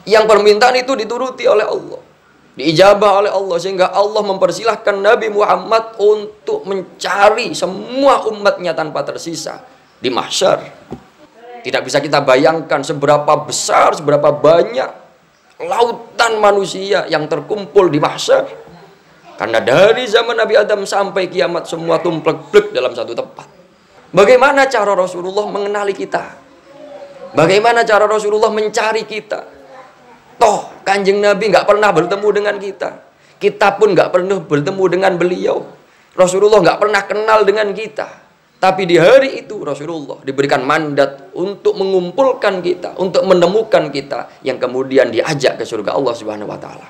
Yang permintaan itu dituruti oleh Allah, diijabah oleh Allah, sehingga Allah mempersilahkan Nabi Muhammad untuk mencari semua umatnya tanpa tersisa di mahsyar. Tidak bisa kita bayangkan seberapa besar, seberapa banyak lautan manusia yang terkumpul di mahsyar. Karena dari zaman Nabi Adam sampai kiamat semua tumplek-plek dalam satu tempat. Bagaimana cara Rasulullah mengenali kita? Bagaimana cara Rasulullah mencari kita? Toh Kanjeng Nabi nggak pernah bertemu dengan kita. Kita pun nggak pernah bertemu dengan beliau. Rasulullah nggak pernah kenal dengan kita. Tapi di hari itu Rasulullah diberikan mandat untuk mengumpulkan kita, untuk menemukan kita, yang kemudian diajak ke surga Allah Subhanahu wa Ta'ala.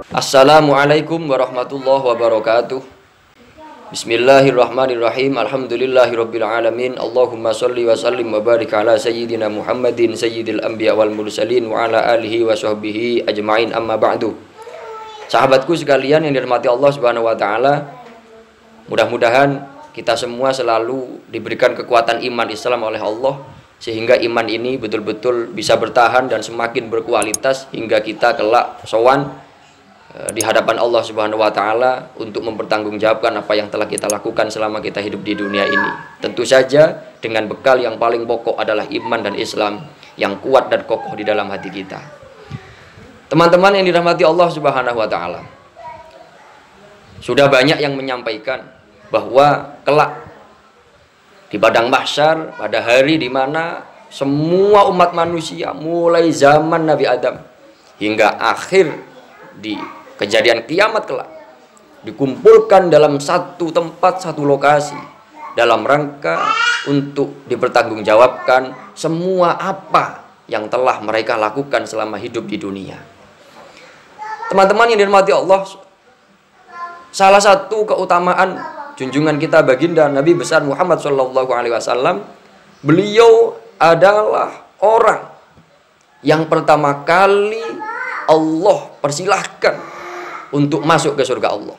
Assalamualaikum warahmatullahi wabarakatuh. Bismillahirrahmanirrahim. Alhamdulillahirabbil alamin. Allahumma shalli wa sallim wa barik ala sayyidina Muhammadin sayyidil anbiya wal mursalin wa ala alihi wa sahbihi ajmain, amma ba'du. Sahabatku sekalian yang dirahmati Allah Subhanahu wa Ta'ala, mudah-mudahan kita semua selalu diberikan kekuatan iman Islam oleh Allah, sehingga iman ini betul-betul bisa bertahan dan semakin berkualitas hingga kita kelak sowan di hadapan Allah Subhanahu wa Ta'ala untuk mempertanggungjawabkan apa yang telah kita lakukan selama kita hidup di dunia ini. Tentu saja dengan bekal yang paling pokok adalah iman dan Islam yang kuat dan kokoh di dalam hati kita. Teman-teman yang dirahmati Allah Subhanahu wa Ta'ala, sudah banyak yang menyampaikan bahwa kelak di padang mahsyar, pada hari di mana semua umat manusia mulai zaman Nabi Adam hingga akhir di kejadian kiamat kelak dikumpulkan dalam satu tempat, satu lokasi, dalam rangka untuk dipertanggungjawabkan semua apa yang telah mereka lakukan selama hidup di dunia. Teman-teman yang dirahmati Allah, salah satu keutamaan junjungan kita baginda Nabi besar Muhammad SAW, beliau adalah orang yang pertama kali Allah persilahkan untuk masuk ke surga Allah.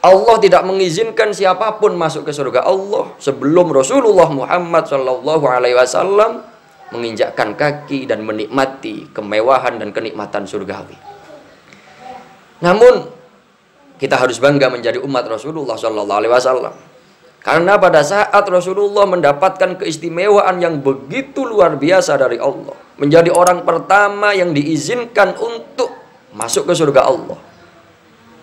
Allah tidak mengizinkan siapapun masuk ke surga Allah sebelum Rasulullah Muhammad SAW menginjakkan kaki dan menikmati kemewahan dan kenikmatan surgawi. Namun kita harus bangga menjadi umat Rasulullah SAW, karena pada saat Rasulullah mendapatkan keistimewaan yang begitu luar biasa dari Allah, menjadi orang pertama yang diizinkan untuk masuk ke surga Allah,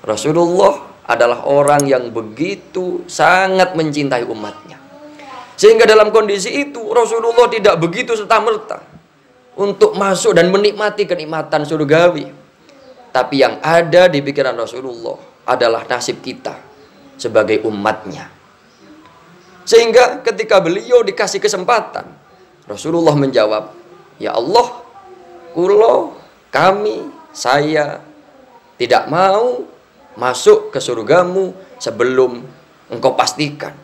Rasulullah adalah orang yang begitu sangat mencintai umatnya. Sehingga dalam kondisi itu Rasulullah tidak begitu serta-merta untuk masuk dan menikmati kenikmatan surgawi. Tapi yang ada di pikiran Rasulullah adalah nasib kita sebagai umatnya. Sehingga ketika beliau dikasih kesempatan, Rasulullah menjawab, "Ya Allah, saya tidak mau masuk ke surgamu sebelum engkau pastikan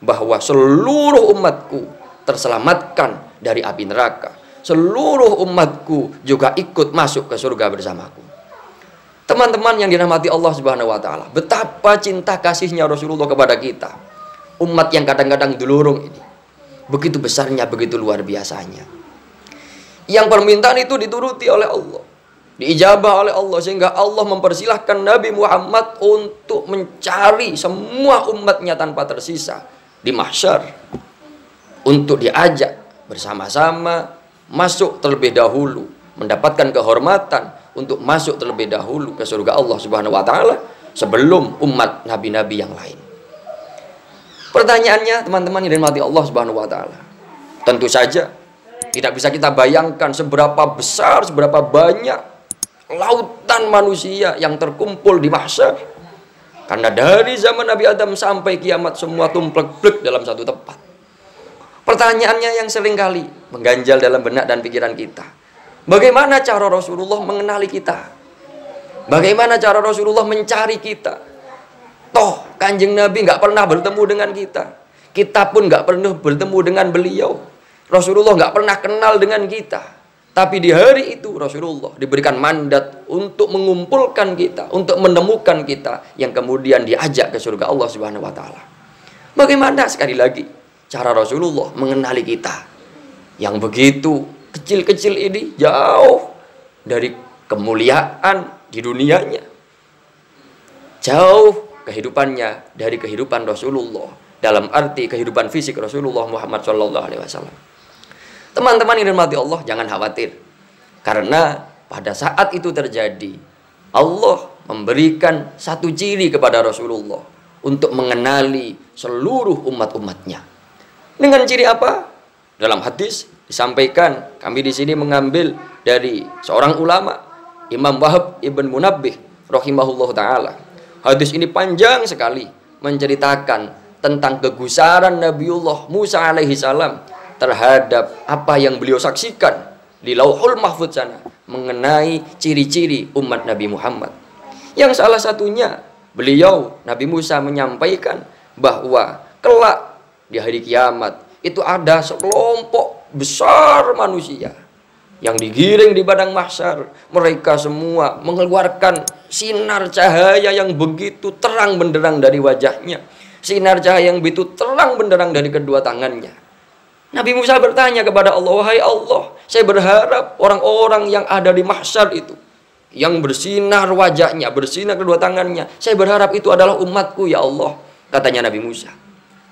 bahwa seluruh umatku terselamatkan dari api neraka. Seluruh umatku juga ikut masuk ke surga bersamaku." Teman-teman yang dirahmati Allah Subhanahu wa Ta'ala, betapa cinta kasihnya Rasulullah kepada kita, umat yang kadang-kadang dulurung ini. Begitu besarnya, begitu luar biasanya. Yang permintaan itu dituruti oleh Allah, diijabah oleh Allah, sehingga Allah mempersilahkan Nabi Muhammad untuk mencari semua umatnya tanpa tersisa di mahsyar, untuk diajak bersama-sama masuk terlebih dahulu, mendapatkan kehormatan untuk masuk terlebih dahulu ke surga Allah Subhanahu wa Ta'ala sebelum umat nabi-nabi yang lain. Pertanyaannya, teman-teman yang dirahmati Allah Subhanahu wa Ta'ala, tentu saja tidak bisa kita bayangkan seberapa besar, seberapa banyak lautan manusia yang terkumpul di mahsyar. Karena dari zaman Nabi Adam sampai kiamat semua tumplek-plek dalam satu tempat. Pertanyaannya yang seringkali mengganjal dalam benak dan pikiran kita, bagaimana cara Rasulullah mengenali kita? Bagaimana cara Rasulullah mencari kita? Toh Kanjeng Nabi nggak pernah bertemu dengan kita. Kita pun nggak pernah bertemu dengan beliau. Rasulullah nggak pernah kenal dengan kita. Tapi di hari itu Rasulullah diberikan mandat untuk mengumpulkan kita, untuk menemukan kita, yang kemudian diajak ke surga Allah Subhanahu wa Ta'ala. Bagaimana sekali lagi cara Rasulullah mengenali kita yang begitu kecil-kecil ini, jauh dari kemuliaan di dunianya, jauh kehidupannya dari kehidupan Rasulullah, dalam arti kehidupan fisik Rasulullah Muhammad SAW. Teman-teman yang dirahmati Allah, jangan khawatir, karena pada saat itu terjadi, Allah memberikan satu ciri kepada Rasulullah untuk mengenali seluruh umat-umatnya. Dengan ciri apa? Dalam hadis disampaikan, kami di sini mengambil dari seorang ulama, Imam Wahab ibn Munabbih rahimahullah ta'ala. Hadis ini panjang sekali menceritakan tentang kegusaran Nabiullah Musa alaihi salam terhadap apa yang beliau saksikan di Lauhul Mahfudz sana mengenai ciri-ciri umat Nabi Muhammad. Yang salah satunya beliau Nabi Musa menyampaikan bahwa kelak di hari kiamat itu ada sekelompok besar manusia yang digiring di padang mahsyar. Mereka semua mengeluarkan sinar cahaya yang begitu terang benderang dari wajahnya, sinar cahaya yang begitu terang benderang dari kedua tangannya. Nabi Musa bertanya kepada Allah, wahai Allah, saya berharap orang-orang yang ada di mahsyar itu, yang bersinar wajahnya, bersinar kedua tangannya, saya berharap itu adalah umatku ya Allah, katanya Nabi Musa.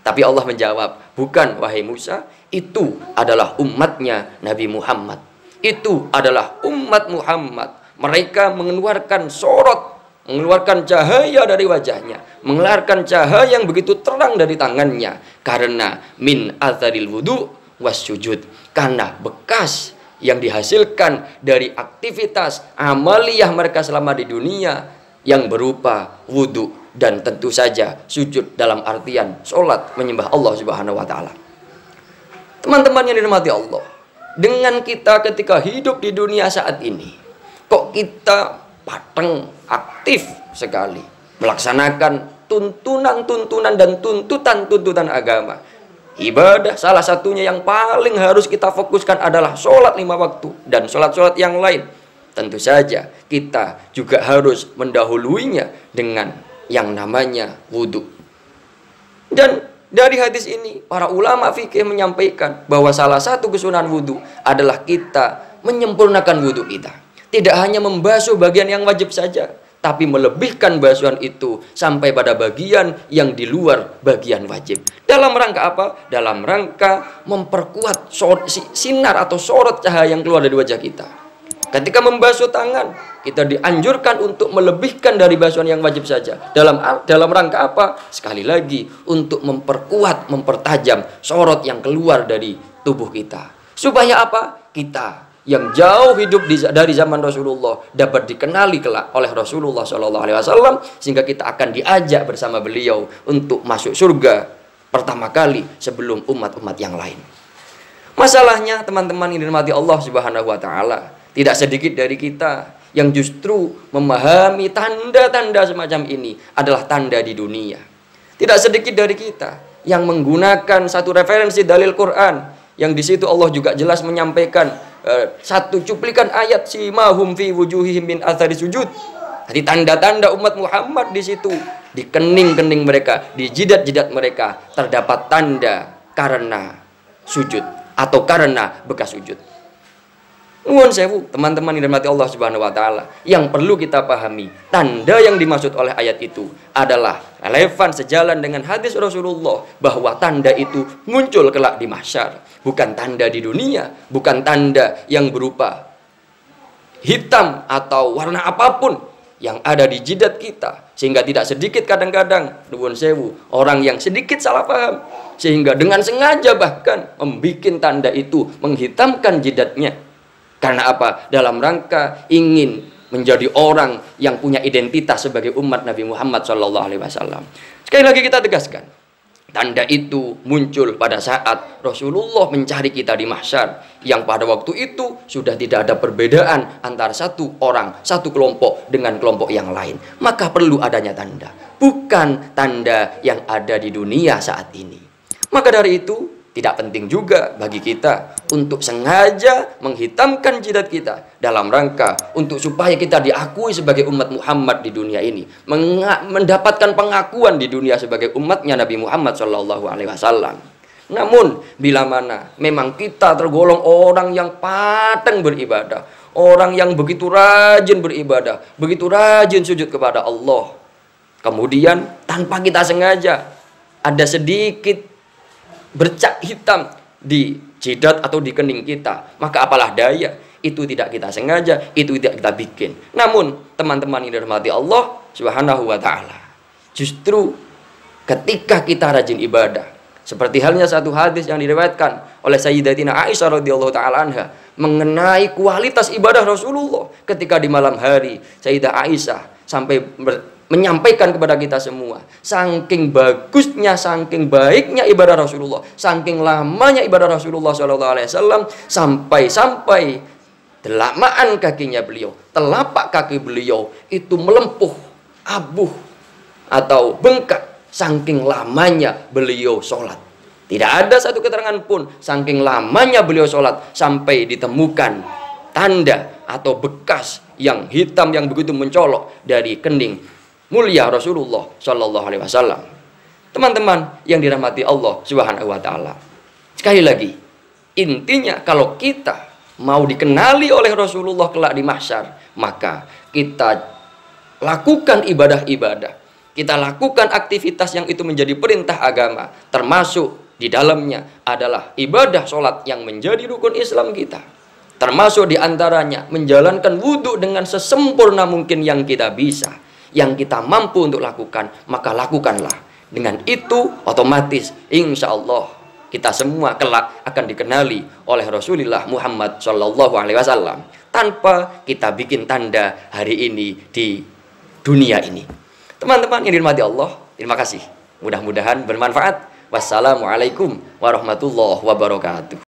Tapi Allah menjawab, bukan wahai Musa, itu adalah umatnya Nabi Muhammad. Itu adalah umat Muhammad. Mereka mengeluarkan sorot, mengeluarkan cahaya dari wajahnya, mengeluarkan cahaya yang begitu terang dari tangannya, karena min atharil wudu was sujud, karena bekas yang dihasilkan dari aktivitas amaliyah mereka selama di dunia yang berupa wudu dan tentu saja sujud dalam artian sholat menyembah Allah Subhanahu wa ta'ala. Teman-teman yang dirahmati Allah, dengan kita ketika hidup di dunia saat ini, kok kita pateng, aktif sekali melaksanakan tuntunan-tuntunan dan tuntutan-tuntutan agama. Ibadah salah satunya yang paling harus kita fokuskan adalah sholat 5 waktu dan sholat-sholat yang lain. Tentu saja kita juga harus mendahuluinya dengan yang namanya wudhu. Dan dari hadis ini para ulama fikih menyampaikan bahwa salah satu kesunahan wudhu adalah kita menyempurnakan wudhu kita. Tidak hanya membasuh bagian yang wajib saja, tapi melebihkan basuhan itu sampai pada bagian yang di luar bagian wajib. Dalam rangka apa? Dalam rangka memperkuat sinar atau sorot cahaya yang keluar dari wajah kita. Ketika membasuh tangan, kita dianjurkan untuk melebihkan dari basuhan yang wajib saja. Dalam rangka apa? Sekali lagi, untuk memperkuat, mempertajam sorot yang keluar dari tubuh kita. Supaya apa? Kita yang jauh hidup dari zaman Rasulullah dapat dikenali kelak oleh Rasulullah SAW, sehingga kita akan diajak bersama beliau untuk masuk surga pertama kali sebelum umat-umat yang lain. Masalahnya teman-teman yang dirahmati Allah Subhanahu wa ta'ala, tidak sedikit dari kita yang justru memahami tanda-tanda semacam ini adalah tanda di dunia. Tidak sedikit dari kita yang menggunakan satu referensi dalil Quran, yang di situ Allah juga jelas menyampaikan satu cuplikan ayat simahum fi wujuhihim min athari sujud. Jadi tanda-tanda umat Muhammad di situ, di kening-kening mereka, di jidat-jidat mereka terdapat tanda karena sujud atau karena bekas sujud. Nuwun sewu, teman-teman yang dirahmati Allah Subhanahu wa taala, yang perlu kita pahami, tanda yang dimaksud oleh ayat itu adalah relevan sejalan dengan hadis Rasulullah bahwa tanda itu muncul kelak di mahsyar, bukan tanda di dunia, bukan tanda yang berupa hitam atau warna apapun yang ada di jidat kita, sehingga tidak sedikit kadang-kadang nuwun sewu orang yang sedikit salah paham sehingga dengan sengaja bahkan membuat tanda itu menghitamkan jidatnya. Karena apa? Dalam rangka ingin menjadi orang yang punya identitas sebagai umat Nabi Muhammad SAW. Sekali lagi kita tegaskan, tanda itu muncul pada saat Rasulullah mencari kita di mahsyar, yang pada waktu itu sudah tidak ada perbedaan antara satu orang, satu kelompok dengan kelompok yang lain. Maka perlu adanya tanda, bukan tanda yang ada di dunia saat ini. Maka dari itu tidak penting juga bagi kita untuk sengaja menghitamkan jidat kita dalam rangka untuk supaya kita diakui sebagai umat Muhammad di dunia ini, mendapatkan pengakuan di dunia sebagai umatnya Nabi Muhammad SAW. Namun bila mana memang kita tergolong orang yang pateng beribadah, orang yang begitu rajin beribadah, begitu rajin sujud kepada Allah, kemudian tanpa kita sengaja ada sedikit bercak hitam di jidat atau di kening kita, maka apalah daya, itu tidak kita sengaja, itu tidak kita bikin. Namun teman-teman yang dirahmati Allah Subhanahu wa ta'ala, justru ketika kita rajin ibadah, seperti halnya satu hadis yang diriwayatkan oleh Sayyidatina Aisyah radhiyallahu taala anha mengenai kualitas ibadah Rasulullah ketika di malam hari, Sayyidah Aisyah sampai menyampaikan kepada kita semua, saking bagusnya, saking baiknya ibadah Rasulullah, saking lamanya ibadah Rasulullah SAW, sampai telamaan kakinya beliau, telapak kaki beliau itu melempuh, abuh atau bengkak, saking lamanya beliau sholat. Tidak ada satu keterangan pun saking lamanya beliau sholat sampai ditemukan tanda atau bekas yang hitam yang begitu mencolok dari kening mulia Rasulullah Shallallahu Alaihi Wasallam. Teman-teman yang dirahmati Allah Subhanahu Wa Taala, sekali lagi intinya kalau kita mau dikenali oleh Rasulullah kelak di mahsyar, maka kita lakukan ibadah-ibadah, kita lakukan aktivitas yang itu menjadi perintah agama, termasuk di dalamnya adalah ibadah sholat yang menjadi rukun Islam kita. Termasuk di antaranya menjalankan wudhu dengan sesempurna mungkin yang kita bisa, yang kita mampu untuk lakukan, maka lakukanlah. Dengan itu otomatis insya Allah kita semua kelak akan dikenali oleh Rasulullah Muhammad Shallallahu Alaihi Wasallam tanpa kita bikin tanda hari ini di dunia ini. Teman-teman yang dirahmati Allah, terima kasih. Mudah-mudahan bermanfaat. Wassalamualaikum warahmatullahi wabarakatuh.